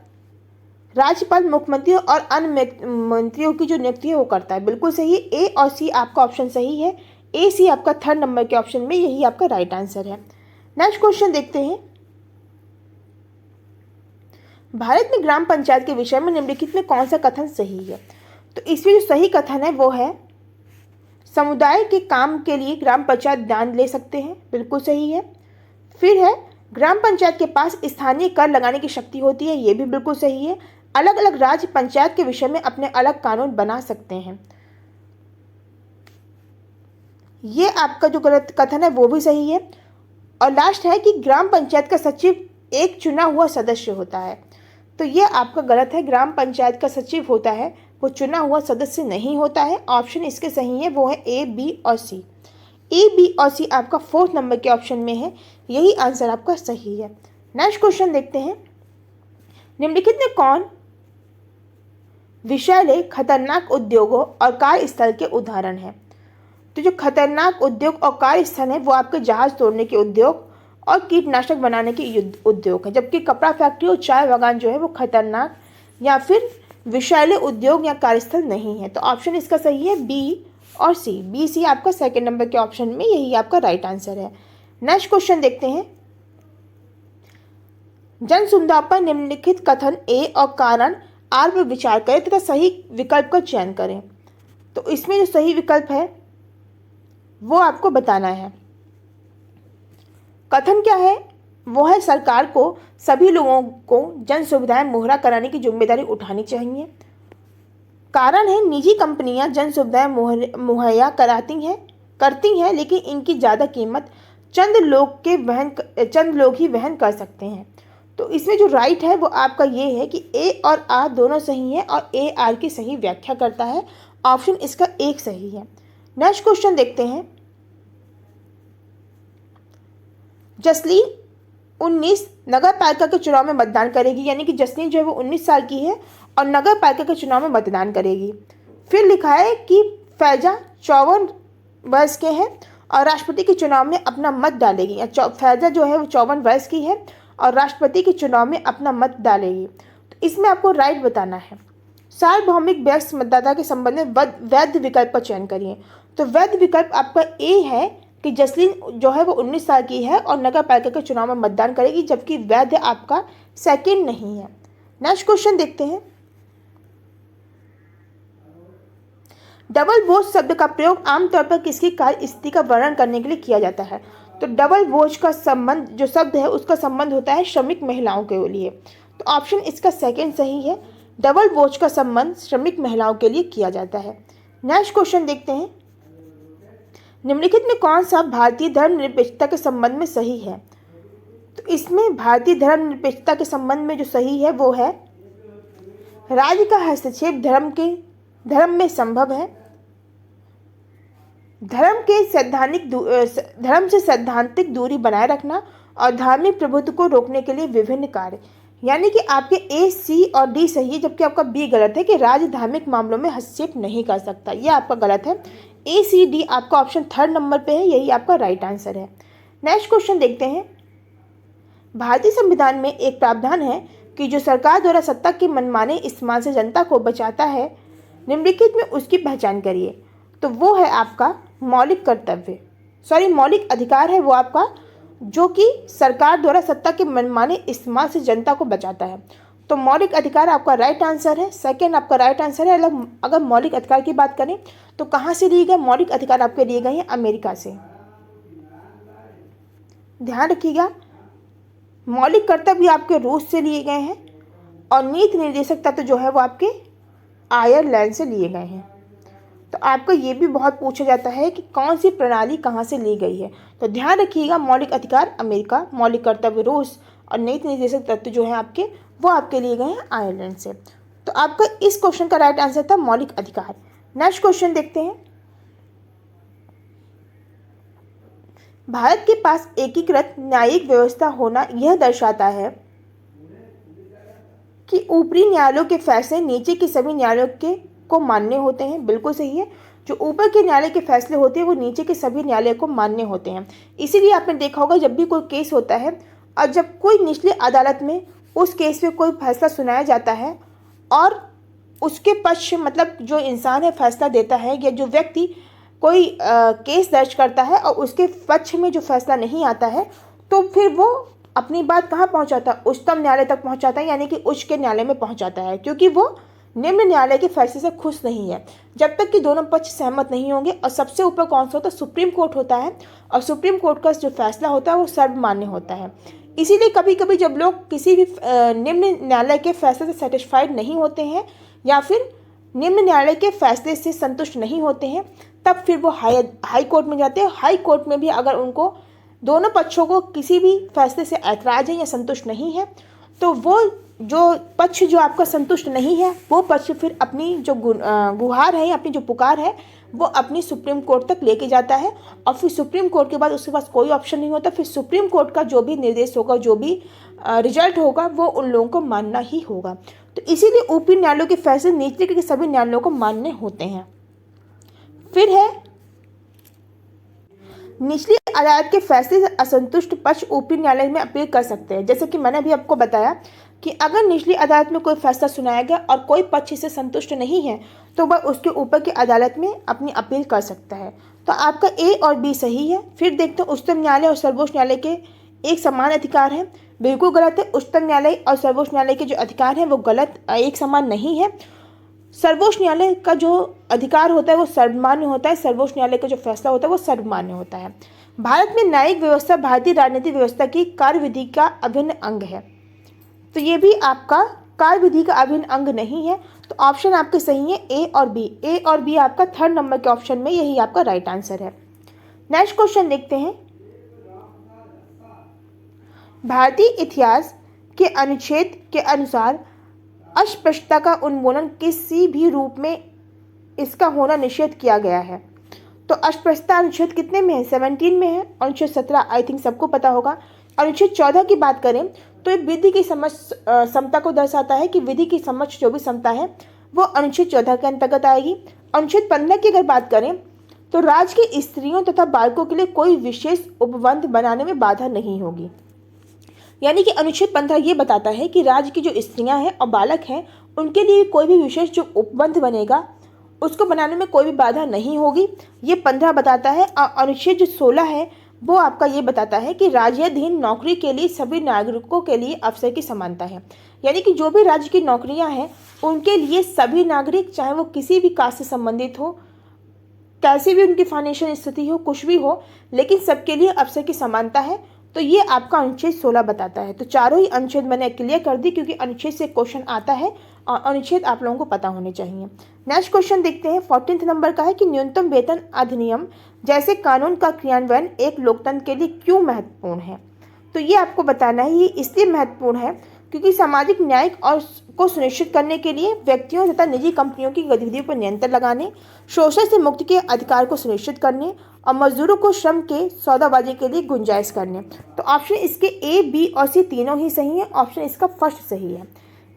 राज्यपाल मुख्यमंत्रियों और अन्य मंत्रियों की जो नियुक्ति है वो करता है, बिल्कुल सही है। ए और सी आपका ऑप्शन सही है। ए, सी आपका 3rd नंबर के ऑप्शन में, यही आपका राइट आंसर है। नेक्स्ट क्वेश्चन देखते हैं। भारत में ग्राम पंचायत के विषय में निम्नलिखित में कौन सा कथन सही है? तो इसमें जो सही कथन है वो है समुदाय के काम के लिए ग्राम पंचायत दान ले सकते हैं, बिल्कुल सही है। फिर है ग्राम पंचायत के पास स्थानीय कर लगाने की शक्ति होती है, ये भी बिल्कुल सही है। अलग अलग राज्य पंचायत के विषय में अपने अलग कानून बना सकते हैं, ये आपका जो गलत कथन है वो भी सही है। और लास्ट है कि ग्राम पंचायत का सचिव एक चुना हुआ सदस्य होता है, तो ये आपका गलत है। ग्राम पंचायत का सचिव होता है वो चुना हुआ सदस्य नहीं होता है। ऑप्शन इसके सही है, वो है ए, बी और सी। ए, बी और सी आपका 4th नंबर के ऑप्शन में है, यही आंसर आपका सही है। नेक्स्ट क्वेश्चन देखते हैं। निम्नलिखित में कौन विषैले खतरनाक उद्योगों और कार्यस्थल के उदाहरण है? तो जो खतरनाक उद्योग और कार्यस्थल है वो आपके जहाज तोड़ने के उद्योग और कीटनाशक बनाने के उद्योग है, जबकि कपड़ा फैक्ट्री और चाय बागान जो है वो खतरनाक या फिर विषैले उद्योग या कार्यस्थल नहीं है। तो ऑप्शन इसका सही है बी और सी। बी, सी आपका 2nd नंबर के ऑप्शन में, यही आपका राइट आंसर है। नेक्स्ट क्वेश्चन देखते हैं। जन सुविधा पर निम्नलिखित कथन ए और कारण आर पर विचार करें तथा सही विकल्प का चयन करें। तो इसमें जो सही विकल्प है वो आपको बताना है। कथन क्या है? वो है सरकार को सभी लोगों को जन सुविधाएं मुहैया कराने की जिम्मेदारी उठानी चाहिए। कारण है निजी कंपनियां जन सुविधाएं मुहैया करती हैं, लेकिन इनकी ज़्यादा कीमत चंद लोग ही वहन कर सकते हैं। तो इसमें जो राइट है वो आपका ये है कि ए और आर दोनों सही है और ए आर की सही व्याख्या करता है। ऑप्शन इसका 1 सही है। नेक्स्ट क्वेश्चन देखते हैं। जसलीन 19 नगर पालिका के चुनाव में मतदान करेगी, यानी कि जसलीन जो है वो 19 साल की है और नगर पालिका के चुनाव में मतदान करेगी। फिर लिखा है कि फैजा 54 वर्ष के हैं और राष्ट्रपति के चुनाव में अपना मत डालेगी। फैजा जो है वो 54 वर्ष की है और राष्ट्रपति के चुनाव में अपना मत डालेगी। तो इसमें आपको राइट बताना है। सार्वभौमिक वयस्क मतदाता के संबंध में वैध विकल्प का चयन करिए। तो वैध विकल्प आपका ए है कि जसलीन जो है वो 19 साल की है और नगर पालिका के चुनाव में मतदान करेगी, जबकि वैध आपका 2nd नहीं है। नेक्स्ट क्वेश्चन देखते हैं। डबल बोझ शब्द का प्रयोग आमतौर पर किसकी कार्य स्थिति का वर्णन करने के लिए किया जाता है? तो डबल बोझ का संबंध जो शब्द है उसका संबंध होता है श्रमिक महिलाओं के लिए। तो ऑप्शन इसका 2nd सही है। डबल बोझ का संबंध श्रमिक महिलाओं के लिए किया जाता है। नेक्स्ट क्वेश्चन देखते हैं। निम्नलिखित में कौन सा भारतीय धर्मनिरपेक्षता के संबंध में सही है? तो इसमें भारतीय धर्मनिरपेक्षता के संबंध में जो सही है वो है राज्य का हस्तक्षेप धर्म में संभव है। धर्म से सैद्धांतिक दूरी बनाए रखना और धार्मिक प्रभुत्व को रोकने के लिए विभिन्न कार्य। यानी कि आपके ए, सी और डी सही है, जबकि आपका बी गलत है कि राज्य धार्मिक मामलों में हस्तक्षेप नहीं कर सकता। ये आपका गलत है। ए, सी, डी आपका ऑप्शन 3rd नंबर पे है, यही आपका राइट आंसर है। नेक्स्ट क्वेश्चन देखते हैं। भारतीय संविधान में एक प्रावधान है कि जो सरकार द्वारा सत्ता के मनमाने इस्तेमाल से जनता को बचाता है, निम्नलिखित में उसकी पहचान करिए। तो वो है आपका मौलिक कर्तव्य, मौलिक अधिकार है वो आपका, जो कि सरकार द्वारा सत्ता के मनमाने इस्तेमाल से जनता को बचाता है। तो मौलिक अधिकार आपका राइट आंसर है। सेकंड आपका राइट आंसर है। अगर मौलिक अधिकार की बात करें तो कहाँ से लिए गए मौलिक अधिकार? आपके लिए गए हैं अमेरिका से। ध्यान रखिएगा, मौलिक कर्तव्य आपके रूस से लिए गए हैं और नीति निर्देशक तत्व जो है वो आपके आयरलैंड से लिए गए हैं। तो आपको ये भी बहुत पूछा जाता है कि कौन सी प्रणाली कहाँ से ली गई है। तो ध्यान रखिएगा, मौलिक अधिकार अमेरिका, मौलिक कर्तव्य रूस और नीति निर्देशक तत्व जो है आपके वो आपके लिए गए हैं आयरलैंड से। तो आपका इस क्वेश्चन का राइट आंसर था मौलिक अधिकार। नेक्स्ट क्वेश्चन देखते हैं। भारत के पास एकीकृत न्यायिक व्यवस्था होना यह दर्शाता है कि ऊपरी न्यायालयों के फैसले नीचे के सभी न्यायालयों को मान्य होते हैं। बिल्कुल सही है, जो ऊपर के न्यायालय के फैसले होते हैं वो नीचे के सभी न्यायालय को मान्य होते हैं। इसीलिए आपने देखा होगा जब भी कोई केस होता है और जब कोई निचली अदालत में उस केस में कोई फैसला सुनाया जाता है और उसके पक्ष मतलब जो इंसान है फैसला देता है या जो व्यक्ति कोई केस दर्ज करता है और उसके पक्ष में जो फैसला नहीं आता है, तो फिर वो अपनी बात कहाँ पहुँचाता है? उच्चतम न्यायालय तक पहुँचाता है, यानी कि उच्च के न्यायालय में पहुँचाता है, क्योंकि वो निम्न न्यायालय के फैसले से खुश नहीं है जब तक कि दोनों पक्ष सहमत नहीं होंगे। और सबसे ऊपर कौन सा होता है? सुप्रीम कोर्ट होता है, और सुप्रीम कोर्ट का जो फैसला होता है वो सर्वमान्य होता है। इसीलिए कभी कभी जब लोग किसी भी निम्न न्यायालय के फैसले से सेटिस्फाइड नहीं होते हैं या फिर निम्न न्यायालय के फैसले से संतुष्ट नहीं होते हैं, तब फिर वो हाई कोर्ट में जाते हैं। हाई कोर्ट में भी अगर उनको दोनों पक्षों को किसी भी फैसले से ऐतराज है या संतुष्ट नहीं है, तो वो जो पक्ष जो आपका संतुष्ट नहीं है वो पक्ष फिर अपनी जो गुहार है, अपनी जो पुकार है, वो अपनी सुप्रीम कोर्ट तक लेके जाता है। और फिर सुप्रीम कोर्ट के बाद उसके पास कोई ऑप्शन नहीं होता, फिर सुप्रीम कोर्ट का जो भी निर्देश होगा, जो भी रिजल्ट होगा, वो उन लोगों को मानना ही होगा। तो इसीलिए ऊपरी न्यायालयों के फैसले नीचे के सभी न्यायालयों को मान्य होते हैं। फिर है निचली अदालत के फैसले से असंतुष्ट पक्ष ऊपरी न्यायालय में अपील कर सकते हैं। जैसे कि मैंने अभी आपको बताया कि अगर निचली अदालत में कोई फैसला सुनाया गया और कोई पक्ष इससे संतुष्ट नहीं है, तो वह उसके ऊपर की अदालत में अपनी अपील कर सकता है। तो आपका ए और बी सही है। फिर देखते हैं, उच्चतम न्यायालय और सर्वोच्च न्यायालय के एक समान अधिकार है। बिल्कुल गलत है। उच्चतम न्यायालय और सर्वोच्च न्यायालय के जो अधिकार हैं वो गलत, एक समान नहीं है। सर्वोच्च न्यायालय का जो अधिकार होता है वो सर्वमान्य होता है, सर्वोच्च न्यायालय का जो फैसला होता है वो सर्वमान्य होता है। भारत में न्यायिक व्यवस्था भारतीय राजनीतिक व्यवस्था की कार्यविधि का अभिन्न अंग है। तो ये भी आपका कार्यविधि का अभिन्न अंग नहीं है। तो ऑप्शन आपके सही है ए और बी। ए और बी आपका 3rd नंबर के ऑप्शन में, यही आपका राइट आंसर है। नेक्स्ट क्वेश्चन देखते हैं। भारतीय इतिहास के अनुच्छेद के अनुसार अस्पृश्यता का उन्मूलन किसी भी रूप में इसका होना निषेध किया गया है। तो अस्पृश्यता अनुच्छेद कितने में है? 17 में है। अनुच्छेद 17 आई थिंक सबको पता होगा। अनुच्छेद 14 की बात करें तो ये विधि की समझ समता को दर्शाता है कि विधि की समझ जो भी समता है वो अनुच्छेद 14 के अंतर्गत आएगी। अनुच्छेद 15 की अगर बात करें तो राज्य की स्त्रियों तथा बालकों के लिए कोई विशेष उपबंध बनाने में बाधा नहीं होगी। यानी कि अनुच्छेद 15 ये बताता है कि राज्य की जो स्त्रियां हैं और बालक हैं उनके लिए कोई भी विशेष जो उपबंध बनेगा उसको बनाने में कोई भी बाधा नहीं होगी, ये 15 बताता है। और अनुच्छेद जो 16 है वो आपका ये बताता है कि राज्याधीन नौकरी के लिए सभी नागरिकों के लिए अवसर की समानता है। यानी कि जो भी राज्य की नौकरियां हैं उनके लिए सभी नागरिक, चाहे वो किसी भी कास्ट से संबंधित हो, कैसी भी उनकी फाइनेंशियल स्थिति हो, कुछ भी हो, लेकिन सबके लिए अवसर की समानता है। तो ये आपका अनुच्छेद 16 बताता है। तो चारों ही अनुच्छेद मैंने क्लियर कर दी क्योंकि अनुच्छेद से क्वेश्चन आता है और अनुच्छेद आप लोगों को पता होने चाहिए। नेक्स्ट क्वेश्चन देखते हैं। 14th नंबर का है कि न्यूनतम वेतन अधिनियम जैसे कानून का क्रियान्वयन एक लोकतंत्र के लिए क्यों महत्वपूर्ण है। तो ये आपको बताना है। ये इसलिए महत्वपूर्ण है क्योंकि सामाजिक न्याय और को सुनिश्चित करने के लिए व्यक्तियों तथा निजी कंपनियों की गतिविधियों पर नियंत्रण लगाने, शोषण से मुक्ति के अधिकार को सुनिश्चित करने और मजदूरों को श्रम के सौदाबाजी के लिए गुंजाइश करने। तो ऑप्शन इसके ए, बी और सी तीनों ही सही है। ऑप्शन इसका फर्स्ट सही है।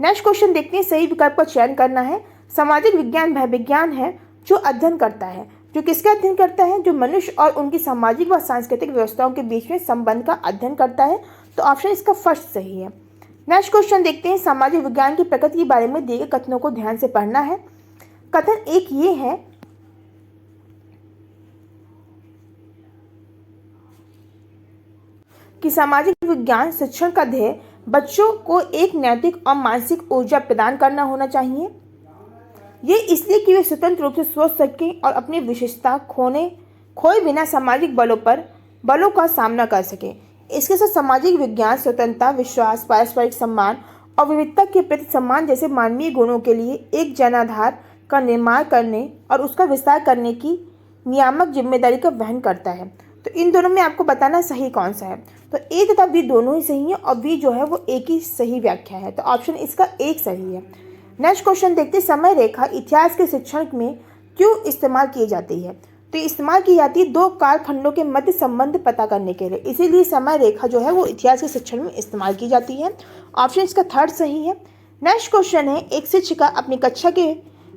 नेक्स्ट क्वेश्चन देखते हैं। सही विकल्प का चयन करना है। सामाजिक विज्ञान वह विज्ञान है जो अध्ययन करता है, जो किसका अध्ययन करता है? जो मनुष्य और उनकी सामाजिक व सांस्कृतिक व्यवस्थाओं के बीच में संबंध का अध्ययन करता है। तो ऑप्शन इसका फर्स्ट सही है। नेक्स्ट क्वेश्चन देखते हैं। सामाजिक विज्ञान की प्रकृति के बारे में दिए गए कथनों को ध्यान से पढ़ना है। कथन एक ये है कि सामाजिक विज्ञान शिक्षण का ध्येय बच्चों को एक नैतिक और मानसिक ऊर्जा प्रदान करना होना चाहिए। ये इसलिए कि वे स्वतंत्र रूप से सोच सकें और अपनी विशेषता खोए बिना सामाजिक बलों का सामना कर सकें। इसके साथ सामाजिक विज्ञान स्वतंत्रता, विश्वास, पारस्परिक सम्मान और विविधता के प्रति सम्मान जैसे मानवीय गुणों के लिए एक जनाधार का निर्माण करने और उसका विस्तार करने की नियामक जिम्मेदारी का वहन करता है। तो इन दोनों में आपको बताना सही कौन सा है। तो ए तथा बी दोनों ही सही है और बी जो है वो एक ही सही व्याख्या है। तो ऑप्शन इसका एक सही है। नेक्स्ट क्वेश्चन देखते हैं। समय रेखा इतिहास के शिक्षण में क्यों इस्तेमाल की जाती है? तो इस्तेमाल की जाती है दो कालखंडों के मध्य संबंध पता करने के लिए, इसीलिए समय रेखा जो है वो इतिहास के शिक्षण में इस्तेमाल की जाती है। ऑप्शन इसका थर्ड सही है। नेक्स्ट क्वेश्चन है। एक शिक्षिका अपनी कक्षा के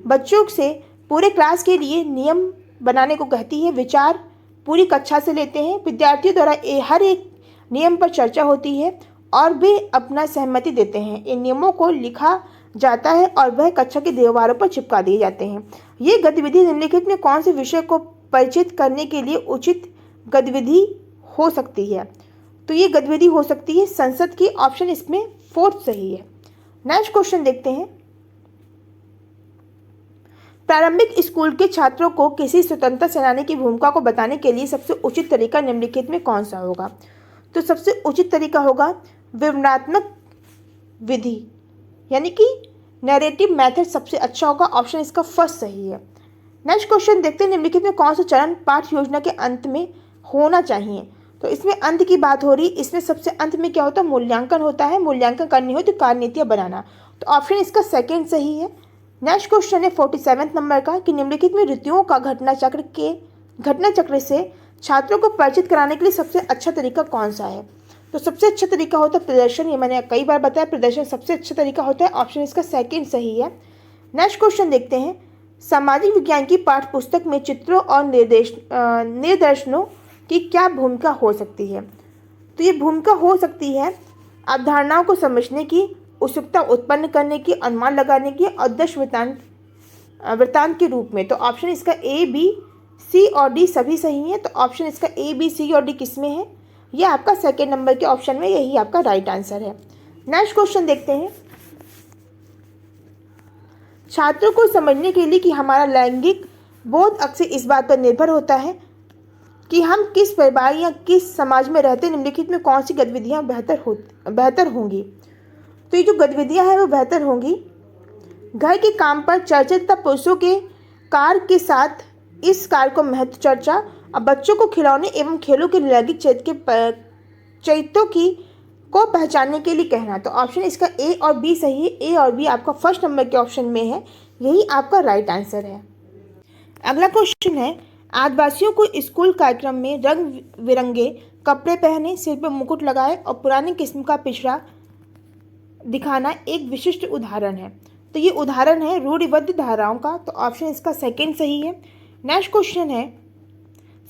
बच्चों से पूरे क्लास के लिए नियम बनाने को कहती है। विचार पूरी कक्षा से लेते हैं। विद्यार्थियों द्वारा हर एक नियम पर चर्चा होती है और वे अपना सहमति देते हैं। इन नियमों को लिखा जाता है और वह कक्षा की दीवारों पर चिपका दिए जाते हैं। ये गतिविधि निम्नलिखित में कौन से विषय को परिचित करने के लिए उचित गतिविधि हो सकती है? तो ये गतिविधि हो सकती है संसद की। ऑप्शन इसमें फोर्थ सही है। नेक्स्ट क्वेश्चन देखते हैं। प्रारंभिक स्कूल के छात्रों को किसी स्वतंत्रता सेनानी की भूमिका को बताने के लिए सबसे उचित तरीका निम्नलिखित में कौन सा होगा? तो सबसे उचित तरीका होगा विवरणात्मक विधि, यानी कि नैरेटिव मेथड सबसे अच्छा होगा। ऑप्शन इसका फर्स्ट सही है। नेक्स्ट क्वेश्चन देखते हैं। निम्नलिखित में कौन सा चरण पाठ योजना के अंत में होना चाहिए? तो इसमें अंत की बात हो रही। इसमें सबसे अंत में क्या होता है? मूल्यांकन होता है। मूल्यांकन करनी हो तो कार्यनीतियाँ बनाना। तो ऑप्शन इसका सेकेंड सही है। नेक्स्ट क्वेश्चन है 47 नंबर का कि निम्नलिखित में ऋतुओं का घटना चक्र से छात्रों को परिचित कराने के लिए सबसे अच्छा तरीका कौन सा है? तो सबसे अच्छा तरीका होता है प्रदर्शन। ये मैंने कई बार बताया, प्रदर्शन सबसे अच्छा तरीका होता है। ऑप्शन इसका सेकंड सही है। नेक्स्ट क्वेश्चन देखते हैं। सामाजिक विज्ञान की पाठ्य पुस्तक में चित्रों और निर्देशनों की क्या भूमिका हो सकती है? तो ये भूमिका हो सकती है अवधारणाओं को समझने की, उत्सुकता उत्पन्न करने की, अनुमान लगाने की और दृश्य वृत्तांत के रूप में। तो ऑप्शन इसका ए, बी, सी और डी सभी सही है। तो ऑप्शन इसका ए, बी, सी और डी किस में है? ये आपका सेकेंड नंबर के ऑप्शन में, यही आपका राइट आंसर है। नेक्स्ट क्वेश्चन देखते हैं। छात्रों को समझने के लिए कि हमारा लैंगिक बोध अक्सर इस बात पर निर्भर होता है कि हम किस परिवार या किस समाज में रहते हैं। निम्नलिखित में कौन सी गतिविधियां बेहतर होंगी? तो ये जो गतिविधियां हैं वो बेहतर होंगी घर के काम पर चर्चा तथा पुरुषों के कार्य के साथ इस कार्य को महत्व चर्चा और बच्चों को खिलौने एवं खेलों के लैंगिक चरित्रों को पहचानने के लिए कहना। तो ऑप्शन इसका ए और बी सही है। ए और बी आपका फर्स्ट नंबर के ऑप्शन में है, यही आपका राइट आंसर है। अगला क्वेश्चन है। आदिवासियों को स्कूल कार्यक्रम में रंग बिरंगे कपड़े पहने, सिर पर मुकुट लगाए और पुरानी किस्म का पिछड़ा दिखाना एक विशिष्ट उदाहरण है। तो ये उदाहरण है रूढ़िबद्ध धाराओं का। तो ऑप्शन इसका सेकंड सही है। नेक्स्ट क्वेश्चन है।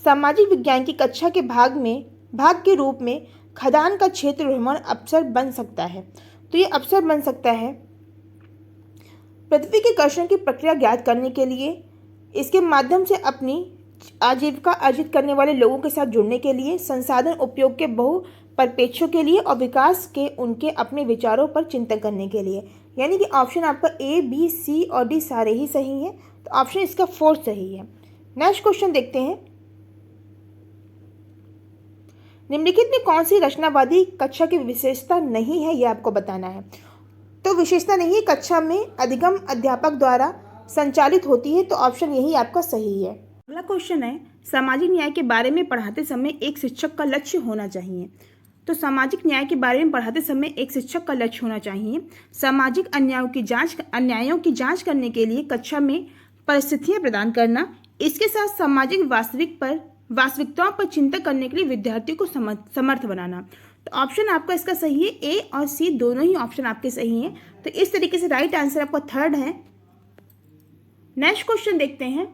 सामाजिक विज्ञान की कक्षा के भाग के रूप में खदान का क्षेत्र भ्रमण अवसर बन सकता है। तो ये अवसर बन सकता है पृथ्वी के कर्षण की प्रक्रिया ज्ञात करने के लिए, इसके माध्यम से अपनी आजीविका अर्जित करने वाले लोगों के साथ जुड़ने के लिए, संसाधन उपयोग के बहुपरिप्रेक्ष्यों के लिए और विकास के उनके अपने विचारों पर चिंतन करने के लिए। यानी कि ऑप्शन आपका ए, बी, सी और डी सारे ही सही हैं। तो ऑप्शन इसका फोर्थ सही है। नेक्स्ट क्वेश्चन देखते हैं। निम्नलिखित में कौन सी रचनावादी कक्षा की विशेषता नहीं है, यह आपको बताना है। तो विशेषता नहीं है, कक्षा में अधिगम अध्यापक द्वारा संचालित होती है। तो ऑप्शन यही आपका सही है। अगला क्वेश्चन है। सामाजिक न्याय के बारे में पढ़ाते समय एक शिक्षक का लक्ष्य होना चाहिए। तो सामाजिक न्याय के बारे में पढ़ाते समय एक शिक्षक का लक्ष्य होना चाहिए सामाजिक अन्यायों की जांच करने के लिए कक्षा में परिस्थितियां प्रदान करना। इसके साथ सामाजिक वास्तविकताओं पर चिंता करने के लिए विद्यार्थियों को समर्थ बनाना। तो ऑप्शन आपका इसका सही है, ए और सी दोनों ही ऑप्शन आपके सही हैं। तो इस तरीके से राइट आंसर आपका थर्ड है। नेक्स्ट क्वेश्चन देखते हैं,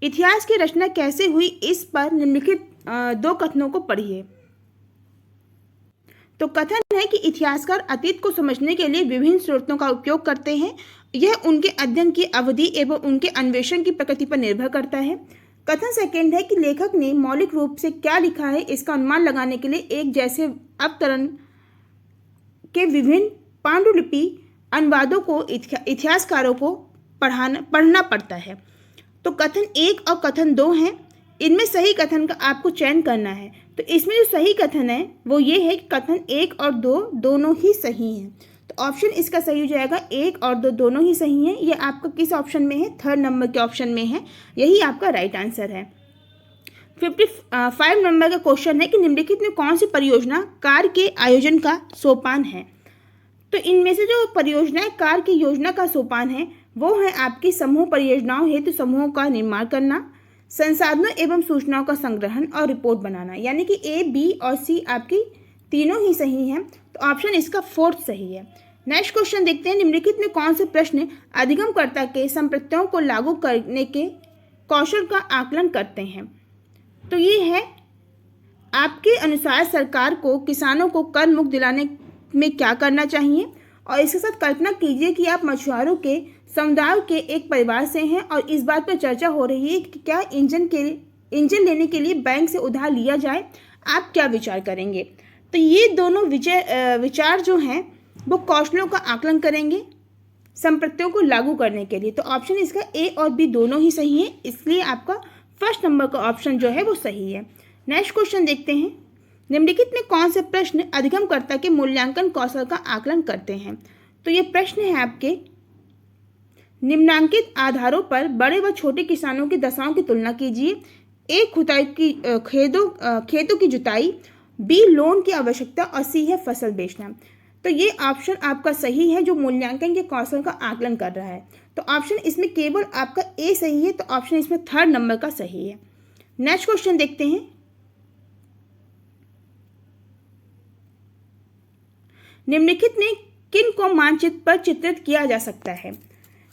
इतिहास की रचना कैसे हुई, इस पर निम्नलिखित दो कथनों को पढ़िए। तो कथन है कि इतिहासकार अतीत को समझने के लिए विभिन्न स्रोतों का उपयोग करते हैं। यह उनके अध्ययन की अवधि एवं उनके अन्वेषण की प्रकृति पर निर्भर करता है। कथन सेकेंड है कि लेखक ने मौलिक रूप से क्या लिखा है इसका अनुमान लगाने के लिए एक जैसे अवतरण के विभिन्न पांडुलिपि अनुवादों को इतिहासकारों को पढ़ना पड़ता है। तो कथन 1 और कथन 2 हैं, इनमें सही कथन का आपको चयन करना है। तो इसमें जो सही कथन है वो ये है कि कथन 1 और 2 दोनों ही सही हैं। तो ऑप्शन इसका सही हो जाएगा, 1 और 2 दोनों ही सही हैं। ये आपका किस ऑप्शन में है, थर्ड नंबर के ऑप्शन में है, यही आपका राइट आंसर है। 55 नंबर का क्वेश्चन है कि निम्नलिखित में कौन सी परियोजना कार्य के आयोजन का सोपान है। तो इनमें से जो परियोजनाएं कार्य की योजना का सोपान है वो है आपकी समूह परियोजनाओं हेतु समूहों का निर्माण करना, संसाधनों एवं सूचनाओं का संग्रहण और रिपोर्ट बनाना। यानी कि ए, बी और सी आपकी तीनों ही सही हैं। तो ऑप्शन इसका फोर्थ सही है। नेक्स्ट क्वेश्चन देखते हैं, निम्नलिखित में कौन से प्रश्न अधिगमकर्ता के संप्रत्ययों को लागू करने के कौशल का आकलन करते हैं। तो ये है आपके अनुसार सरकार को किसानों को कर मुक्त दिलाने में क्या करना चाहिए, और इसके साथ कल्पना कीजिए कि आप मछुआरों के समुदाय के एक परिवार से हैं और इस बात पर चर्चा हो रही है कि क्या इंजन लेने के लिए बैंक से उधार लिया जाए, आप क्या विचार करेंगे। तो ये दोनों विचार जो हैं वो कौशलों का आकलन करेंगे संप्रत्ययों को लागू करने के लिए। तो ऑप्शन इसका ए और बी दोनों ही सही है, इसलिए आपका फर्स्ट नंबर का ऑप्शन जो है वो सही है। नेक्स्ट क्वेश्चन देखते हैं, निम्नलिखित में कौन से प्रश्न अधिगमकर्ता के मूल्यांकन कौशल का आकलन करते हैं। तो ये प्रश्न है आपके, निम्नांकित आधारों पर बड़े व छोटे किसानों की दशाओं की तुलना कीजिए। ए, खेतों की जुताई, बी, लोन की आवश्यकता और सी है फसल बेचना। तो ये ऑप्शन आपका सही है जो मूल्यांकन के कौशल का आकलन कर रहा है। तो ऑप्शन इसमें केवल आपका ए सही है, तो ऑप्शन इसमें थर्ड नंबर का सही है। नेक्स्ट क्वेश्चन देखते हैं, निम्नलिखित में किन को मानचित्र पर चित्रित किया जा सकता है।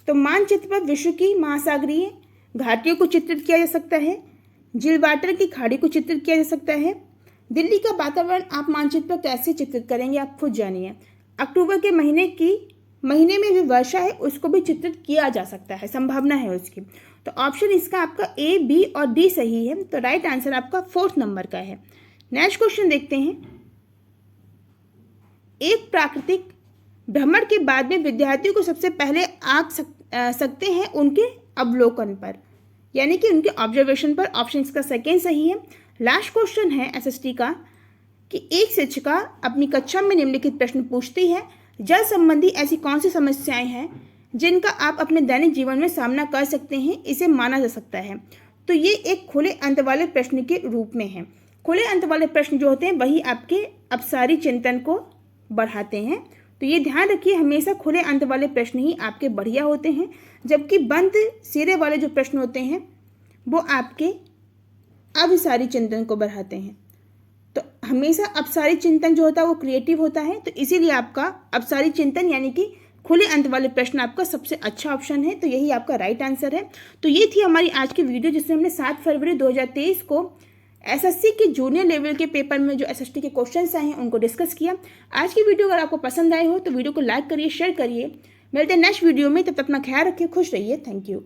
तो मानचित्र पर विश्व की महासागरीय घाटियों को चित्रित किया जा सकता है, जिलवाटर की खाड़ी को चित्रित किया जा सकता है। दिल्ली का वातावरण आप मानचित्र पर कैसे चित्रित करेंगे आप खुद जानिए। अक्टूबर के महीने में भी वर्षा है उसको भी चित्रित किया जा सकता है, संभावना है उसकी। तो ऑप्शन इसका आपका ए, बी और डी सही है। तो राइट आंसर आपका फोर्थ नंबर का है। नेक्स्ट क्वेश्चन देखते हैं, एक प्राकृतिक भ्रमण के बाद में विद्यार्थियों को सबसे पहले सकते हैं उनके अवलोकन पर, यानी कि उनके ऑब्जर्वेशन पर। ऑप्शन इसका सेकेंड सही है। लास्ट क्वेश्चन है एसएसटी का कि एक शिक्षिका अपनी कक्षा में निम्नलिखित प्रश्न पूछती है, जल संबंधी ऐसी कौन सी समस्याएं हैं जिनका आप अपने दैनिक जीवन में सामना कर सकते हैं, इसे माना जा सकता है। तो ये एक खुले अंत वाले प्रश्न के रूप में है। खुले अंत वाले प्रश्न जो होते हैं वही आपके अपसारी चिंतन को बढ़ाते हैं। तो ये ध्यान रखिए, हमेशा खुले अंत वाले प्रश्न ही आपके बढ़िया होते हैं, जबकि बंद सिरे वाले जो प्रश्न होते हैं वो आपके अभिसारी चिंतन को बढ़ाते हैं। तो हमेशा अपसारी चिंतन जो होता है वो क्रिएटिव होता है, तो इसीलिए आपका अपसारी चिंतन यानी कि खुले अंत वाले प्रश्न आपका सबसे अच्छा ऑप्शन है। तो यही आपका राइट आंसर है। तो ये थी हमारी आज की वीडियो जिसमें हमने 7 फरवरी 2023 को एसएससी के जूनियर लेवल के पेपर में जो एसएसटी के क्वेश्चंस आए हैं उनको डिस्कस किया। आज की वीडियो अगर आपको पसंद आए हो तो वीडियो को लाइक करिए, शेयर करिए। मिलते हैं नेक्स्ट वीडियो में, तब तक अपना ख्याल रखिए, खुश रहिए। Thank you.